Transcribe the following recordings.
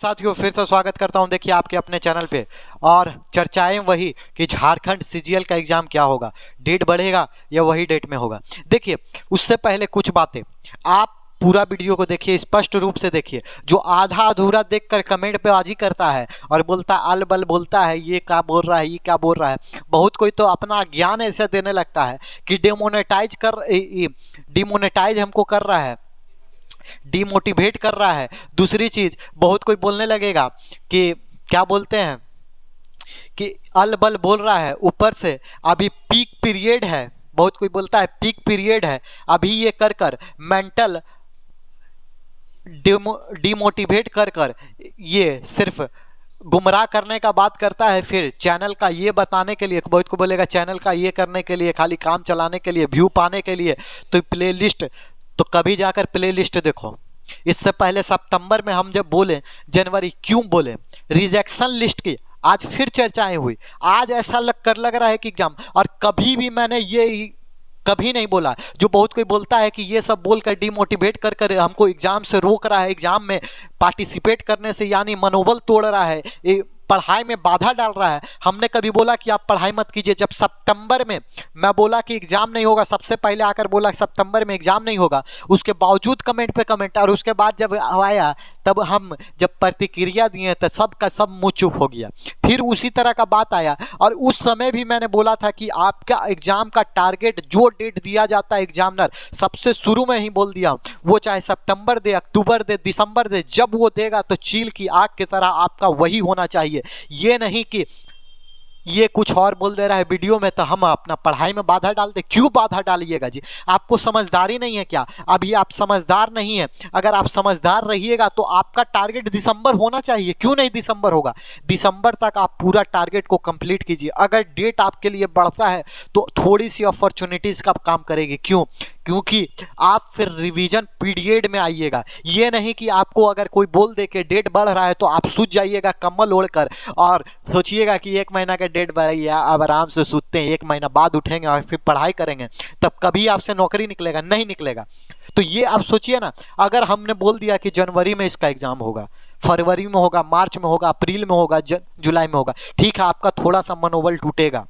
साथियों, फिर से स्वागत करता हूं देखिए आपके अपने चैनल पे। और चर्चाएं वही कि झारखंड सीजीएल का एग्जाम क्या होगा, डेट बढ़ेगा या वही डेट में होगा। देखिए उससे पहले कुछ बातें, आप पूरा वीडियो को देखिए, स्पष्ट रूप से देखिए। जो आधा अधूरा देखकर कमेंट पे बाजी करता है और बोलता अल बल बोलता है ये क्या बोल रहा है, ये क्या बोल रहा है, बहुत कोई तो अपना ज्ञान ऐसे देने लगता है कि डिमोनेटाइज हमको कर रहा है, डिमोटिवेट कर रहा है। दूसरी चीज, बहुत कोई बोलने लगेगा कि क्या बोलते हैं कि अल बल बोल रहा है, ऊपर से अभी पीक पीरियड है। बहुत कोई बोलता है पीक पीरियड है, अभी ये कर कर मेंटल डिमोटिवेट कर कर ये सिर्फ गुमराह करने का बात करता है। फिर चैनल का ये बताने के लिए, बहुत को बोलेगा चैनल का ये करने के लिए, खाली काम चलाने के लिए, व्यू पाने के लिए, तो प्लेलिस्ट, तो कभी जाकर प्लेलिस्ट देखो। इससे पहले सितंबर में हम जब बोले, जनवरी क्यों बोले, रिजेक्शन लिस्ट की आज फिर चर्चाएं हुई। आज ऐसा लग रहा है कि एग्जाम, और कभी भी मैंने ये कभी नहीं बोला। जो बहुत कोई बोलता है कि ये सब बोलकर डिमोटिवेट कर कर हमको एग्जाम से रोक रहा है, एग्जाम में पार्टिसिपेट करने से यानी मनोबल तोड़ रहा है, पढ़ाई में बाधा डाल रहा है। हमने कभी बोला कि आप पढ़ाई मत कीजिए? जब सितंबर में मैं बोला कि एग्जाम नहीं होगा, सबसे पहले आकर बोला कि सितंबर में एग्जाम नहीं होगा, उसके बावजूद कमेंट पे कमेंट, और उसके बाद जब आया तब हम जब प्रतिक्रिया दिए तो सब का सब मुँह चुप हो गया। फिर उसी तरह का बात आया, और उस समय भी मैंने बोला था कि आपका एग्जाम का टारगेट जो डेट दिया जाता है एग्जामिनर, सबसे शुरू में ही बोल दिया, वो चाहे सितंबर दे, अक्टूबर दे, दिसंबर दे, जब वो देगा तो चील की आग की तरह आपका वही होना चाहिए। ये नहीं कि ये कुछ और बोल दे रहा है वीडियो में तो हम अपना पढ़ाई में बाधा डाल दे। क्यों बाधा डालिएगा जी? आपको समझदारी नहीं है क्या? अभी आप समझदार नहीं है। अगर आप समझदार रहिएगा तो आपका टारगेट दिसंबर होना चाहिए। क्यों नहीं दिसंबर होगा? दिसंबर तक आप पूरा टारगेट को कंप्लीट कीजिए। अगर डेट आपके लिए बढ़ता है तो थोड़ी सी अपॉर्चुनिटीज का काम करेगी। क्यों? क्योंकि आप फिर रिवीजन पीरियड में आइएगा। ये नहीं कि आपको अगर कोई बोल दे कि डेट बढ़ रहा है तो आप सूझ जाइएगा कम्बल ओढ़कर और सोचिएगा कि 1 महीना का डेट बढ़ गया, अब आराम से सूते हैं, 1 महीना बाद उठेंगे और फिर पढ़ाई करेंगे, तब कभी आपसे नौकरी निकलेगा? नहीं निकलेगा। तो ये आप सोचिए ना, अगर हमने बोल दिया कि जनवरी में इसका एग्जाम होगा, फरवरी में होगा, मार्च में होगा, अप्रैल में होगा, जुलाई में होगा, ठीक है, आपका थोड़ा सा मनोबल टूटेगा।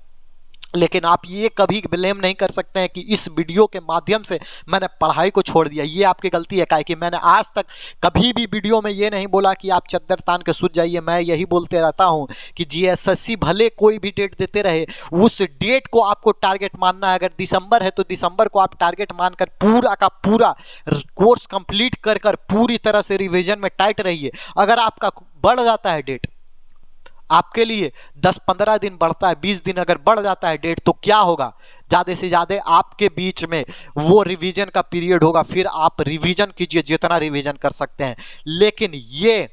लेकिन आप ये कभी ब्लेम नहीं कर सकते हैं कि इस वीडियो के माध्यम से मैंने पढ़ाई को छोड़ दिया। ये आपकी गलती है। काहे कि मैंने आज तक कभी भी वीडियो में ये नहीं बोला कि आप चद्दर तान के सूझ जाइए। मैं यही बोलते रहता हूं कि जीएसएससी भले कोई भी डेट देते रहे, उस डेट को आपको टारगेट मानना है। अगर दिसंबर है तो दिसंबर को आप टारगेट मानकर पूरा का पूरा कोर्स कंप्लीट कर कर पूरी तरह से रिविजन में टाइट रहिए। अगर आपका बढ़ जाता है डेट, आपके लिए 10-15 दिन बढ़ता है, 20 दिन अगर बढ़ जाता है डेट, तो क्या होगा? ज़्यादा से ज़्यादा आपके बीच में वो रिवीजन का पीरियड होगा। फिर आप रिवीजन कीजिए जितना रिवीजन कर सकते हैं। लेकिन ये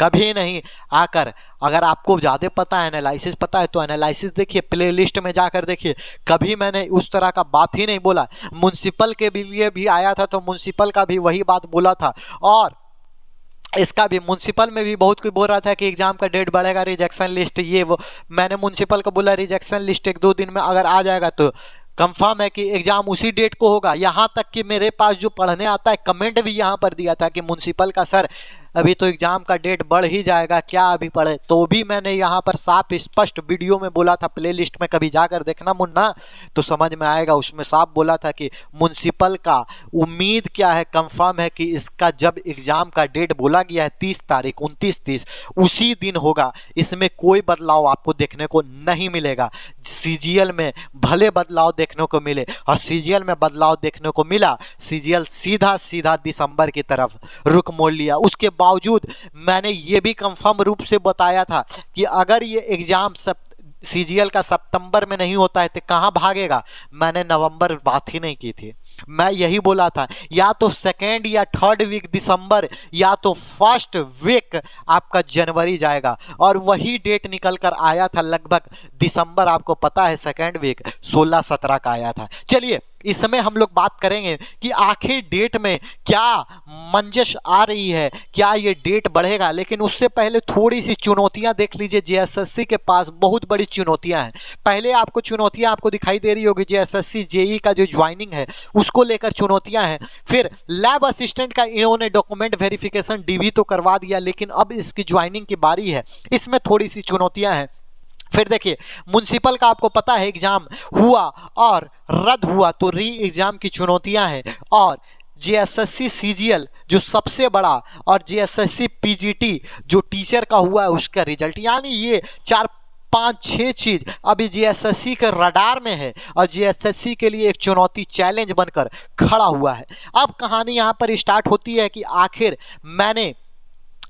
कभी नहीं आकर, अगर आपको ज़्यादा पता है, एनालिसिस पता है, तो एनालिसिस देखिए, प्लेलिस्ट में जाकर देखिए। कभी मैंने उस तरह का बात ही नहीं बोला। म्युनिसिपल के लिए भी आया था तो म्युनिसिपल का भी वही बात बोला था, और इसका भी म्युनिसिपल में भी बहुत कोई बोल रहा था कि एग्जाम का डेट बढ़ेगा, रिजेक्शन लिस्ट ये वो। मैंने म्युनिसिपल को बोला रिजेक्शन लिस्ट 1-2 दिन में अगर आ जाएगा तो कंफर्म है कि एग्जाम उसी डेट को होगा। यहाँ तक कि मेरे पास जो पढ़ने आता है, कमेंट भी यहाँ पर दिया था कि म्युनिसिपल का सर अभी तो एग्जाम का डेट बढ़ ही जाएगा, क्या अभी पढ़े? तो भी मैंने यहाँ पर साफ स्पष्ट वीडियो में बोला था, प्लेलिस्ट में कभी जाकर देखना मुन्ना तो समझ में आएगा। उसमें साफ बोला था कि म्युनिसिपल का उम्मीद क्या है, कंफर्म है कि इसका जब एग्जाम का डेट बोला गया है 30 तारीख, 29-30 उसी दिन होगा। इसमें कोई बदलाव आपको देखने को नहीं मिलेगा। सीजीएल में भले बदलाव देखने को मिले, और सीजीएल में बदलाव देखने को मिला, सीजीएल सीधा सीधा दिसंबर की तरफ रुख मोड़ लिया। उसके बावजूद मैंने ये भी कंफर्म रूप से बताया था कि अगर ये एग्जाम सीजीएल का सितंबर में नहीं होता है तो कहाँ भागेगा? मैंने नवंबर बात ही नहीं की थी। मैं यही बोला था, या तो 2nd या 3rd वीक दिसंबर, या तो 1st वीक आपका जनवरी जाएगा, और वही डेट निकल कर आया था लगभग दिसंबर। आपको पता है 2nd वीक 16-17 का आया था। चलिए इसमें हम लोग बात करेंगे कि आखिर डेट में क्या मंजश आ रही है, क्या ये डेट बढ़ेगा। लेकिन उससे पहले थोड़ी सी चुनौतियां देख लीजिए। जेएसएससी के पास बहुत बड़ी चुनौतियां हैं। पहले आपको चुनौतियां आपको दिखाई दे रही होगी, जेएसएससी जेई का जो ज्वाइनिंग है उसको लेकर चुनौतियां हैं। फिर लैब असिस्टेंट का इन्होंने डॉक्यूमेंट वेरिफिकेशन डीवी तो करवा दिया, लेकिन अब इसकी ज्वाइनिंग की बारी है, इसमें थोड़ी सी चुनौतियां हैं। फिर देखिए म्युनिसिपल का आपको पता है एग्जाम हुआ और रद्द हुआ, तो री एग्जाम की चुनौतियां हैं। और जेएसएससी सीजीएल जो सबसे बड़ा, और जेएसएससी पीजीटी जो टीचर का हुआ है उसका रिजल्ट, यानी ये 4-5-6 चीज अभी जेएसएससी के रडार में है और जेएसएससी के लिए एक चुनौती चैलेंज बनकर खड़ा हुआ है। अब कहानी यहां पर स्टार्ट होती है कि आखिर मैंने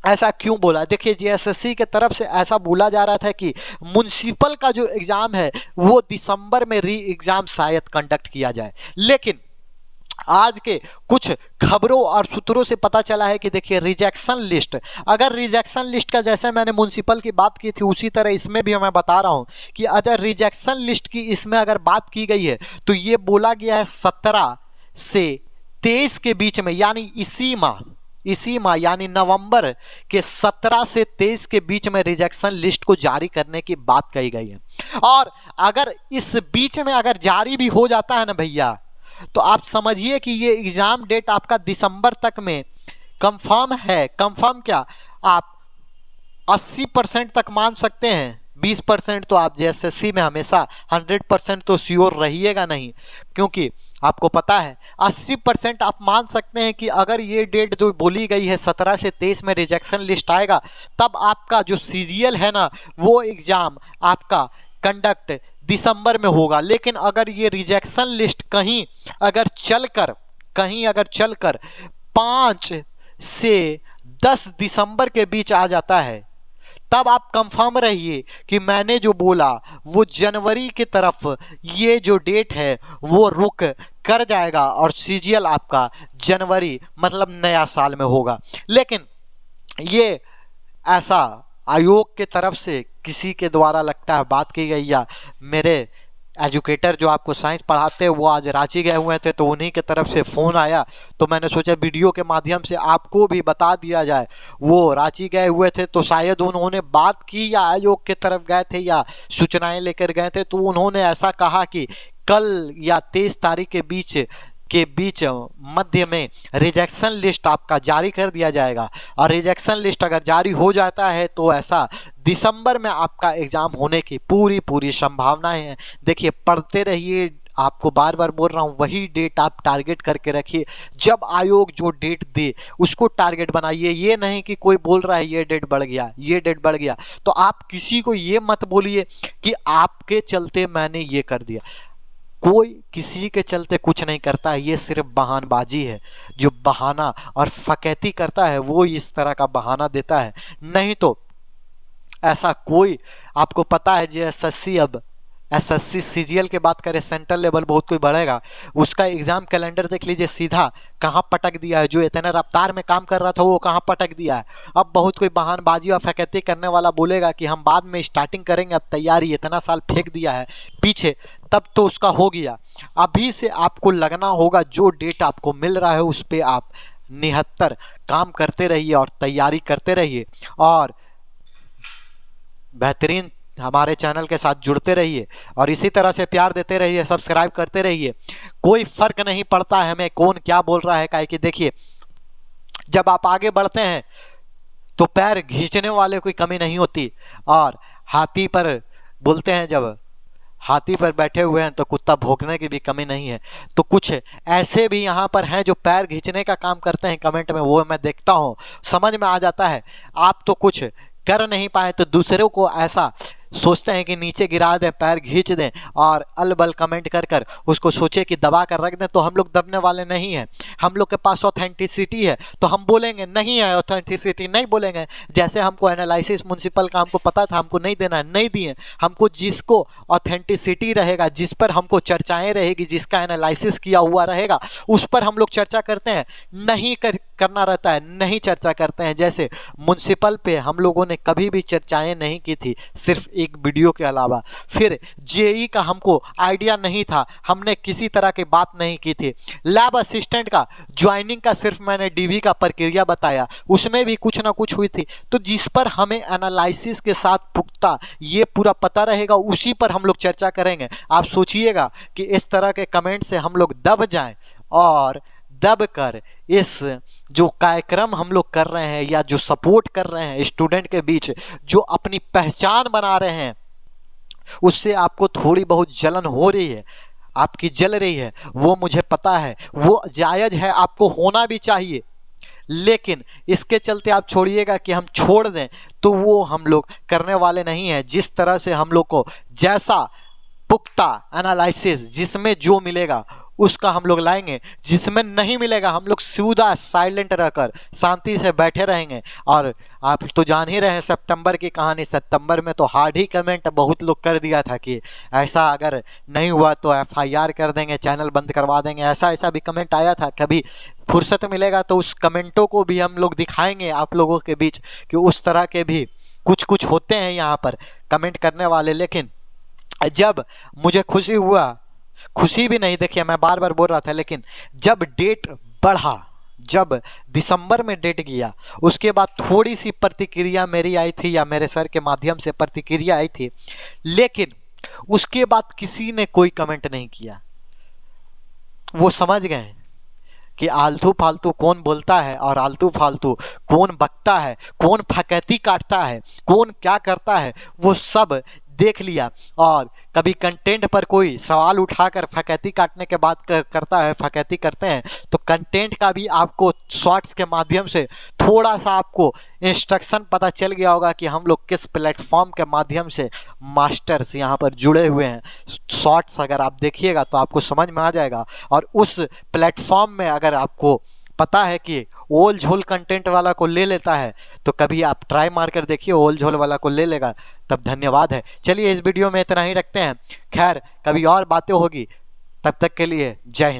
ऐसा क्यों बोला। देखिए जेएसएससी के तरफ से ऐसा बोला जा रहा था कि म्युनिसिपल का जो एग्जाम है वो दिसंबर में री एग्जाम शायद कंडक्ट किया जाए, लेकिन आज के कुछ खबरों और सूत्रों से पता चला है कि देखिए रिजेक्शन लिस्ट, अगर रिजेक्शन लिस्ट का जैसे मैंने म्युनिसिपल की बात की थी उसी तरह इसमें भी मैं बता रहा हूं कि अगर रिजेक्शन लिस्ट की इसमें अगर बात की गई है तो ये बोला गया है 17 से 23 के बीच में, यानी इसी माह यानी नवंबर के 17 से 23 के बीच में रिजेक्शन लिस्ट को जारी करने की बात कही गई है। और अगर इस बीच में अगर जारी भी हो जाता है ना भैया, तो आप समझिए कि ये एग्जाम डेट आपका दिसंबर तक में कंफर्म है। कंफर्म क्या, आप 80% तक मान सकते हैं, 20% तो आप जेएसएससी में हमेशा 100% तो श्योर रहिएगा नहीं, क्योंकि आपको पता है 80% आप मान सकते हैं कि अगर ये डेट जो बोली गई है 17 से 23 में रिजेक्शन लिस्ट आएगा, तब आपका जो सीजीएल है ना वो एग्जाम आपका कंडक्ट दिसंबर में होगा। लेकिन अगर ये रिजेक्शन लिस्ट कहीं अगर चलकर 5 से 10 दिसंबर के बीच आ जाता है, तब आप कंफर्म रहिए कि मैंने जो बोला वो जनवरी की तरफ ये जो डेट है वो रुक कर जाएगा और सीजीएल आपका जनवरी मतलब नया साल में होगा। लेकिन ये ऐसा आयोग के तरफ से किसी के द्वारा लगता है बात की गई, या मेरे एजुकेटर जो आपको साइंस पढ़ाते हैं वो आज रांची गए हुए थे तो उन्हीं के तरफ से फ़ोन आया, तो मैंने सोचा वीडियो के माध्यम से आपको भी बता दिया जाए। वो रांची गए हुए थे तो शायद उन्होंने बात की या आयोग के तरफ गए थे या सूचनाएं लेकर गए थे, तो उन्होंने ऐसा कहा कि कल या 23 तारीख के बीच मध्य में रिजेक्शन लिस्ट आपका जारी कर दिया जाएगा। और रिजेक्शन लिस्ट अगर जारी हो जाता है तो ऐसा दिसंबर में आपका एग्जाम होने की पूरी संभावनाएं हैं। देखिए पढ़ते रहिए, आपको बार बार बोल रहा हूँ, वही डेट आप टारगेट करके रखिए। जब आयोग जो डेट दे उसको टारगेट बनाइए। ये नहीं कि कोई बोल रहा है ये डेट बढ़ गया, तो आप किसी को ये मत बोलिए कि आपके चलते मैंने ये कर दिया। कोई किसी के चलते कुछ नहीं करता है, ये सिर्फ बहानबाजी है। जो बहाना और फकैती करता है वो इस तरह का बहाना देता है, नहीं तो ऐसा कोई, आपको पता है जेएसएससी अब एसएससी सीजीएल के बात करें, सेंट्रल लेवल बहुत कोई बढ़ेगा, उसका एग्जाम कैलेंडर देख लीजिए सीधा कहाँ पटक दिया है। जो इतने रफ्तार में काम कर रहा था वो कहाँ पटक दिया है। अब बहुत कोई बहानबाजी और फकैती करने वाला बोलेगा कि हम बाद में स्टार्टिंग करेंगे, अब तैयारी इतना साल फेंक दिया है पीछे, तब तो उसका हो गया। अभी से आपको लगना होगा, जो डेट आपको मिल रहा है उस पर आप निहत्तर काम करते रहिए और तैयारी करते रहिए और बेहतरीन हमारे चैनल के साथ जुड़ते रहिए और इसी तरह से प्यार देते रहिए, सब्सक्राइब करते रहिए। कोई फर्क नहीं पड़ता है हमें कौन क्या बोल रहा है, काहे कि देखिए जब आप आगे बढ़ते हैं तो पैर खींचने वाले कोई कमी नहीं होती। और हाथी पर बोलते हैं, जब हाथी पर बैठे हुए हैं तो कुत्ता भौंकने की भी कमी नहीं है। तो कुछ ऐसे भी यहाँ पर हैं जो पैर खींचने का काम करते हैं कमेंट में, वो मैं देखता हूँ, समझ में आ जाता है। आप तो कुछ कर नहीं पाए तो दूसरों को ऐसा सोचते हैं कि नीचे गिरा दें, पैर खींच दें और अलबल कमेंट कर कर उसको सोचे कि दबा कर रख दें। तो हम लोग दबने वाले नहीं हैं, हम लोग के पास ऑथेंटिसिटी है तो हम बोलेंगे, नहीं है ऑथेंटिसिटी नहीं बोलेंगे। जैसे हमको एनालिसिस म्युनिसिपल का हमको पता था हमको नहीं देना है, नहीं दिए। हमको जिसको ऑथेंटिसिटी रहेगा, जिस पर हमको चर्चाएँ रहेगी, जिसका एनालिसिस किया हुआ रहेगा, उस पर हम लोग चर्चा करते हैं। नहीं करना रहता है नहीं चर्चा करते हैं। जैसे म्युनिसिपल पे हम लोगों ने कभी भी चर्चाएँ नहीं की थी, सिर्फ एक वीडियो के अलावा। फिर जेई का हमको आइडिया नहीं था, हमने किसी तरह की बात नहीं की थी। लैब असिस्टेंट का ज्वाइनिंग का सिर्फ मैंने डीवी का प्रक्रिया बताया, उसमें भी कुछ ना कुछ हुई थी। तो जिस पर हमें एनालिसिस के साथ पुख्ता ये पूरा पता रहेगा उसी पर हम लोग चर्चा करेंगे। आप सोचिएगा कि इस तरह के कमेंट से हम लोग दब जाएं और दब कर इस जो कार्यक्रम हम लोग कर रहे हैं या जो सपोर्ट कर रहे हैं स्टूडेंट के बीच, जो अपनी पहचान बना रहे हैं, उससे आपको थोड़ी बहुत जलन हो रही है, आपकी जल रही है, वो मुझे पता है, वो जायज़ है, आपको होना भी चाहिए। लेकिन इसके चलते आप छोड़िएगा कि हम छोड़ दें, तो वो हम लोग करने वाले नहीं हैं। जिस तरह से हम लोग को जैसा पुख्ता एनालिसिस जिसमें जो मिलेगा उसका हम लोग लाएंगे, जिसमें नहीं मिलेगा हम लोग सीधा साइलेंट रहकर शांति से बैठे रहेंगे। और आप तो जान ही रहे हैं सितंबर की कहानी, सितंबर में तो हार्ड ही कमेंट बहुत लोग कर दिया था कि ऐसा अगर नहीं हुआ तो एफआईआर कर देंगे, चैनल बंद करवा देंगे, ऐसा भी कमेंट आया था। कभी फुर्सत मिलेगा तो उस कमेंटों को भी हम लोग दिखाएंगे आप लोगों के बीच कि उस तरह के भी कुछ होते हैं यहाँ पर कमेंट करने वाले। लेकिन जब मुझे खुशी हुआ, खुशी भी नहीं, देखिए मैं बार बार बोल रहा था, लेकिन जब डेट बढ़ा, जब दिसंबर में डेट गया, उसके बाद थोड़ी सी प्रतिक्रिया मेरी आई थी या मेरे सर के माध्यम से प्रतिक्रिया आई थी, लेकिन उसके बाद किसी ने कोई कमेंट नहीं किया। वो समझ गए कि आलतू फालतू कौन बोलता है और आलतू फालतू कौन बकता है, कौन फकैती काटता है, कौन क्या करता है, वो सब देख लिया। और कभी कंटेंट पर कोई सवाल उठाकर फकैती काटने के बाद करता है, फकैती करते हैं, तो कंटेंट का भी आपको शॉर्ट्स के माध्यम से थोड़ा सा आपको इंस्ट्रक्शन पता चल गया होगा कि हम लोग किस प्लेटफॉर्म के माध्यम से मास्टर्स यहाँ पर जुड़े हुए हैं। शॉर्ट्स अगर आप देखिएगा तो आपको समझ में आ जाएगा। और उस प्लेटफॉर्म में अगर आपको पता है कि ओल झोल कंटेंट वाला को ले लेता है, तो कभी आप ट्राई मार कर देखिए, ओल झोल वाला को ले लेगा, तब धन्यवाद है। चलिए इस वीडियो में इतना ही रखते हैं, खैर कभी और बातें होगी, तब तक के लिए जय हिंद।